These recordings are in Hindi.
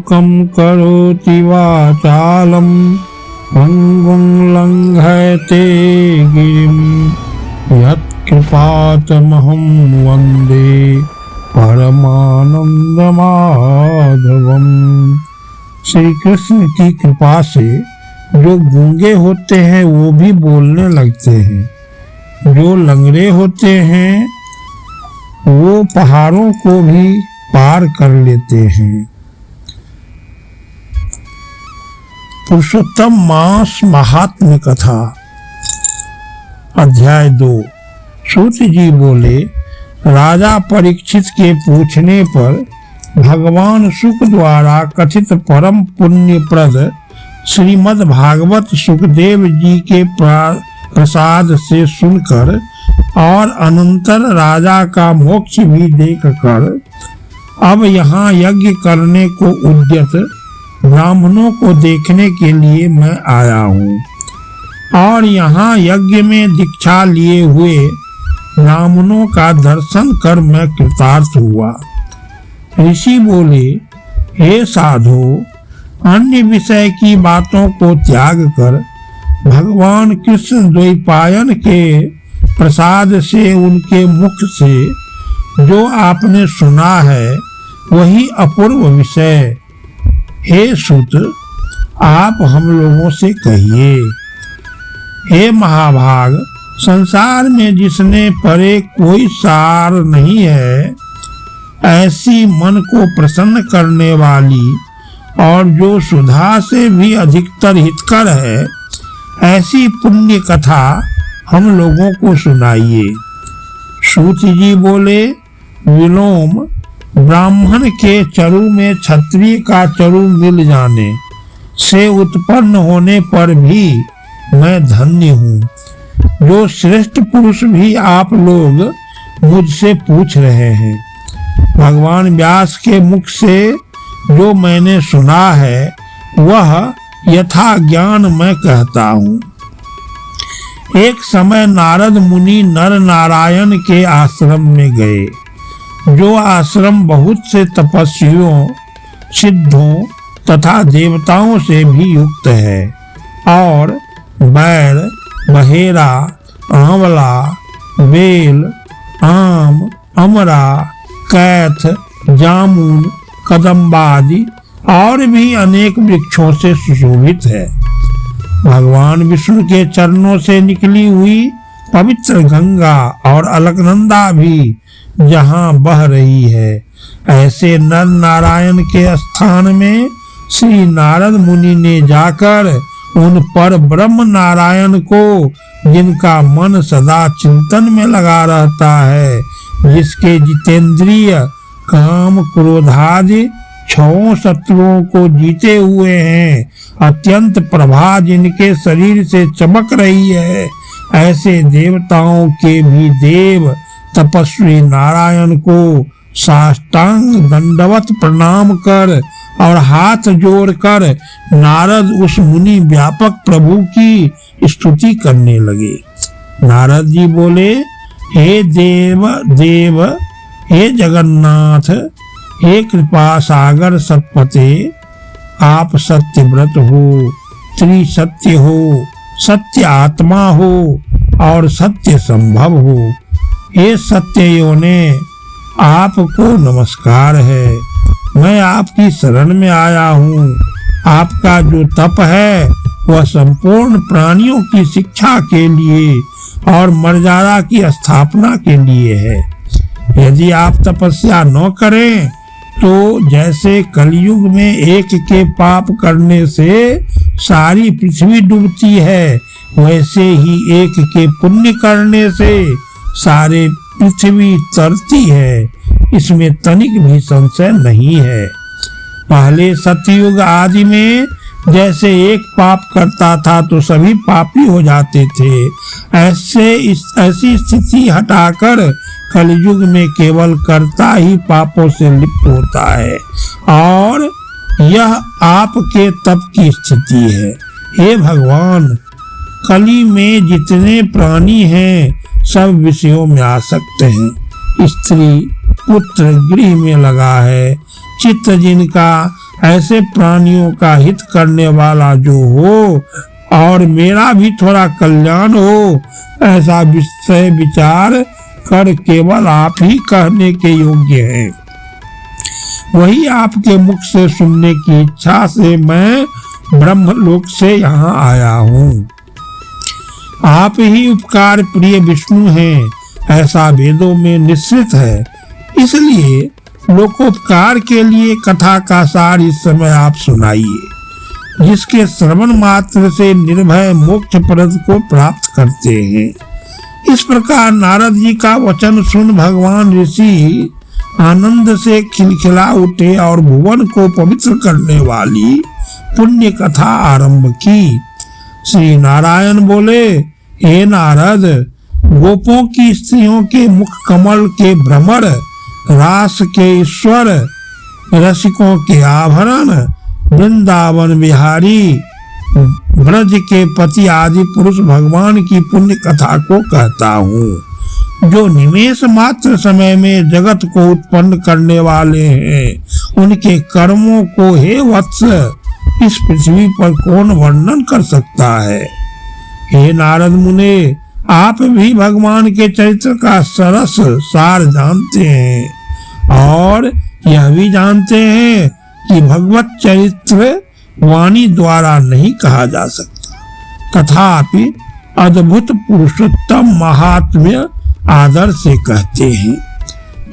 मूकं करोति वाचालं पंगुं लंघयते गिरिं यत्कृपातमहं वन्दे परमानंदमाधवम्। श्री कृष्ण की कृपा से जो गूंगे होते हैं वो भी बोलने लगते हैं, जो लंगड़े होते हैं वो पहाड़ों को भी पार कर लेते हैं। पुरुषोत्तम मास महात्म्य कथा अध्याय 2। सूत जी बोले, राजा परीक्षित के पूछने पर भगवान शुक द्वारा कथित परम पुण्यप्रद श्रीमद् भागवत सुखदेव जी के प्रसाद से सुनकर और अनंतर राजा का मोक्ष भी देखकर अब यहाँ यज्ञ करने को उद्यत ब्राह्मणों को देखने के लिए मैं आया हूँ और यहाँ यज्ञ में दीक्षा लिए हुए ब्राह्मणों का दर्शन कर मैं कृतार्थ हुआ। ऋषि बोले, हे साधो, अन्य विषय की बातों को त्याग कर भगवान कृष्ण द्वैपायन के प्रसाद से उनके मुख से जो आपने सुना है वही अपूर्व विषय। हे सुत, आप हम लोगों से कहिए। हे महाभाग, संसार में जिसने परे कोई सार नहीं है, ऐसी मन को प्रसन्न करने वाली और जो सुधा से भी अधिकतर हितकर है, ऐसी पुण्य कथा हम लोगों को सुनाइए। सूत जी बोले, विलोम, ब्राह्मण के चरु में क्षत्रिय का चरु मिल जाने से उत्पन्न होने पर भी मैं धन्य हूँ। जो श्रेष्ठ पुरुष भी आप लोग मुझसे पूछ रहे हैं, भगवान व्यास के मुख से जो मैंने सुना है वह यथा ज्ञान मैं कहता हूँ। एक समय नारद मुनि नर नारायण के आश्रम में गए, जो आश्रम बहुत से तपस्वियों, सिद्धों तथा देवताओं से भी युक्त है और बैर, बहेरा, आंवला, बेल, आम, अमरा, कैथ, जामुन, कदम्बादि और भी अनेक वृक्षों से सुशोभित है। भगवान विष्णु के चरणों से निकली हुई पवित्र गंगा और अलकनंदा भी जहाँ बह रही है, ऐसे नर नारायण के स्थान में श्री नारद मुनि ने जाकर उन पर ब्रह्म नारायण को, जिनका मन सदा चिंतन में लगा रहता है, जिसके जितेंद्रिय काम क्रोधादि 6 शत्रुओं को जीते हुए हैं, अत्यंत प्रभा जिनके शरीर से चमक रही है, ऐसे देवताओं के भी देव तपस्वी नारायण को साष्टांग दंडवत प्रणाम कर और हाथ जोड़कर नारद उस मुनि व्यापक प्रभु की स्तुति करने लगे। नारद जी बोले, हे देव देव, हे जगन्नाथ, हे कृपा सागर सतपते, आप सत्य व्रत हो, त्रिसत्य हो, सत्य आत्मा हो और सत्य संभव हो। हे सत्य योने, आपको नमस्कार है। मैं आपकी शरण में आया हूँ। आपका जो तप है वह संपूर्ण प्राणियों की शिक्षा के लिए और मर्यादा की स्थापना के लिए है। यदि आप तपस्या न करें तो जैसे कलयुग में एक के पाप करने से सारी पृथ्वी डूबती है, वैसे ही एक के पुण्य करने से सारे पृथ्वी तरती है। इसमें तनिक भी संशय नहीं है। पहले सतयुग आदि में जैसे एक पाप करता था तो सभी पापी हो जाते थे, ऐसी स्थिति हटाकर कलयुग में केवल कर्ता ही पापों से लिप्त होता है और यह आपके तप की स्थिति है। हे भगवान, कली में जितने प्राणी हैं सब विषयों में आसक्त हैं। स्त्री पुत्र गृह में लगा है, चित्त जिनका ऐसे प्राणियों का हित करने वाला जो हो और मेरा भी थोड़ा कल्याण हो, ऐसा विषय विचार कर केवल आप ही कहने के योग्य हैं। वही आपके मुख से सुनने की इच्छा से मैं ब्रह्मलोक से यहाँ आया हूँ। आप ही उपकार प्रिय विष्णु हैं, ऐसा वेदों में निश्चित है। इसलिए लोकोपकार के लिए कथा का सार इस समय आप सुनाइए, जिसके श्रवण मात्र से निर्भय मोक्ष प्रद को प्राप्त करते हैं। इस प्रकार नारद जी का वचन सुन भगवान ऋषि आनंद से खिलखिला उठे और भुवन को पवित्र करने वाली पुण्य कथा आरंभ की। श्री नारायण बोले, हे नारद, गोपों की स्त्रियों के मुख कमल के भ्रमर, रास के ईश्वर, रसिकों के आभरण, वृंदावन बिहारी, ब्रज के पति आदि पुरुष भगवान की पुण्य कथा को कहता हूँ, जो निमेष मात्र समय में जगत को उत्पन्न करने वाले हैं। उनके कर्मों को हे वत्स इस पृथ्वी पर कौन वर्णन कर सकता है। हे नारद मुने, आप भी भगवान के चरित्र का सरस सार जानते हैं और यह भी जानते हैं कि भगवत चरित्र वाणी द्वारा नहीं कहा जा सकता, तथापि अद्भुत पुरुषोत्तम महात्म्य आदर से कहते हैं।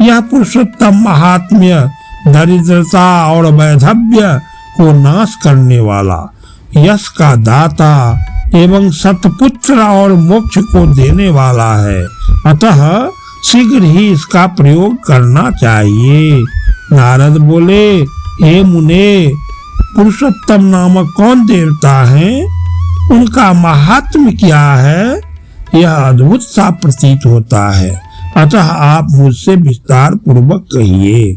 यह पुरुषोत्तम महात्म्य दरिद्रता और वैधव्य को नाश करने वाला, यश का दाता एवं सतपुत्र और मोक्ष को देने वाला है। अतः शीघ्र ही इसका प्रयोग करना चाहिए। नारद बोले, हे मुने, पुरुषोत्तम नामक कौन देवता हैं? उनका महात्म्य क्या है? यह अद्भुत सा प्रतीत होता है, अतः आप मुझसे विस्तार पूर्वक कहिए।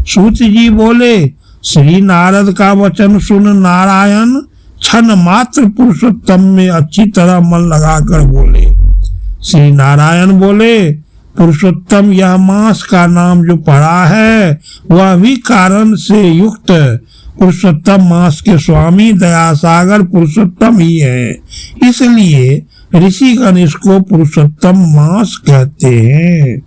सूत जी बोले, श्री नारद का वचन सुन नारायण क्षण मात्र पुरुषोत्तम में अच्छी तरह मन लगाकर बोले। श्री नारायण बोले, पुरुषोत्तम यह मास का नाम जो पड़ा है वह भी कारण से युक्त पुरुषोत्तम मास के स्वामी दया सागर पुरुषोत्तम ही है। इसलिए ऋषिगण इसको पुरुषोत्तम मास कहते हैं।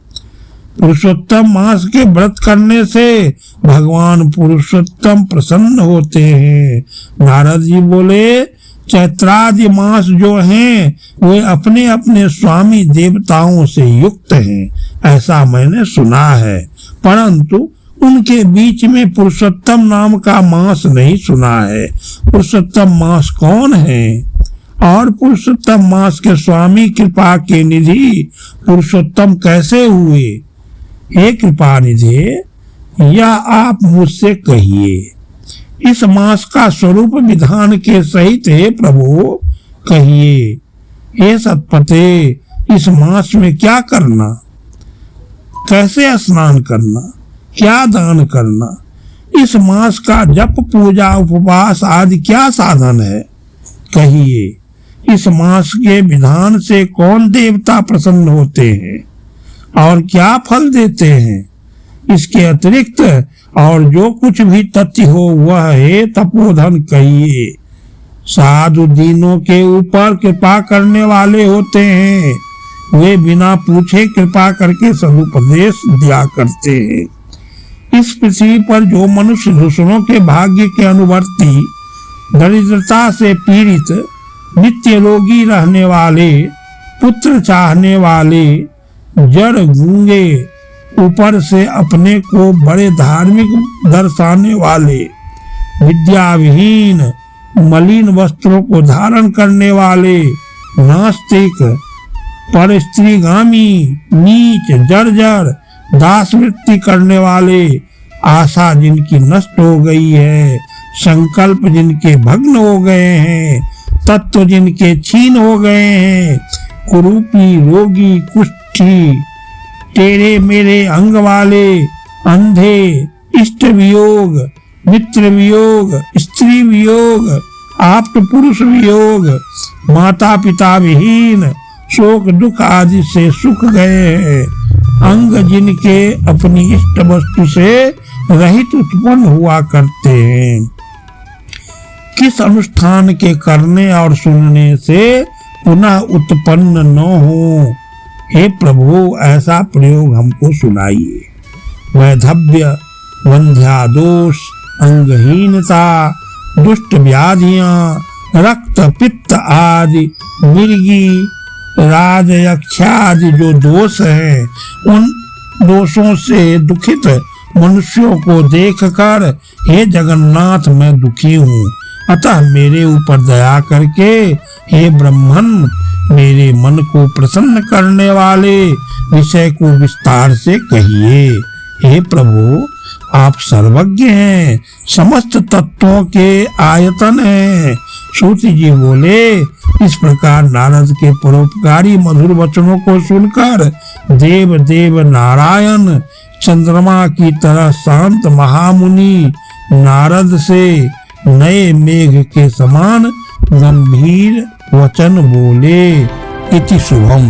पुरुषोत्तम मास के व्रत करने से भगवान पुरुषोत्तम प्रसन्न होते हैं। नारद जी बोले, चैत्रादि मास जो हैं वे अपने अपने स्वामी देवताओं से युक्त हैं, ऐसा मैंने सुना है, परंतु उनके बीच में पुरुषोत्तम नाम का मास नहीं सुना है। पुरुषोत्तम मास कौन है और पुरुषोत्तम मास के स्वामी कृपा के निधि पुरुषोत्तम कैसे हुए? हे कृपा निधि, यह आप मुझसे कहिए। इस मास का स्वरूप विधान के सहित हे प्रभु कहिए। हे सतपते, इस मास में क्या करना, कैसे स्नान करना, क्या दान करना, इस मास का जप पूजा उपवास आदि क्या साधन है, कहिए। इस मास के विधान से कौन देवता प्रसन्न होते हैं और क्या फल देते हैं? इसके अतिरिक्त और जो कुछ भी तथ्य हो वह हे तपोधन कहिए। साधु दीनों के ऊपर कृपा करने वाले होते हैं, वे बिना पूछे कृपा करके सदुपदेश दिया करते हैं। इस पृथ्वी पर जो मनुष्य दूसरों के भाग्य के अनुवर्ती, दरिद्रता से पीड़ित, नित्य रोगी रहने वाले, पुत्र चाहने वाले, जड़ गूंगे, ऊपर से अपने को बड़े धार्मिक दर्शाने वाले, विद्याविहीन, मलिन वस्त्रों को धारण करने वाले, नास्तिक, पर स्त्रीगामी, नीच, जर्जर, दास वृत्ति करने वाले, आशा जिनकी नष्ट हो गई है, संकल्प जिनके भग्न हो गए हैं, तत्व जिनके छीन हो गए हैं, कुरूपी, रोगी, कुष्ठी, तेरे मेरे अंग वाले, अंधे, इष्ट वियोग, मित्र वियोग, स्त्री वियोग, आप्त पुरुष वियोग, माता पिता विहीन, शोक दुख आदि से सुख गए हैं, अंग जिनके अपनी इष्ट वस्तु से रहित उत्पन्न हुआ करते हैं। किस अनुष्ठान के करने और सुनने से पुनः उत्पन्न न हो? हे प्रभु, ऐसा प्रयोग हमको सुनाइए। वैधव्य, वंध्यादोष, अंगहीनता, दुष्ट व्याधियां, रक्त पित्त आदि, मिर्गी, राजयक्षादि जो दोष हैं, उन दोषों से दुखित मनुष्यों को देखकर हे जगन्नाथ मैं दुखी हूँ, अतः मेरे ऊपर दया करके हे ब्रह्मन मेरे मन को प्रसन्न करने वाले विषय को विस्तार से कहिए। हे प्रभु, आप सर्वज्ञ हैं, समस्त तत्वों के आयतन हैं। सूत जी बोले, इस प्रकार नारद के परोपकारी मधुर वचनों को सुनकर देव देव नारायण चंद्रमा की तरह शांत महामुनि नारद से नए मेघ के समान गंभीर वचन बोले। इति शुभम।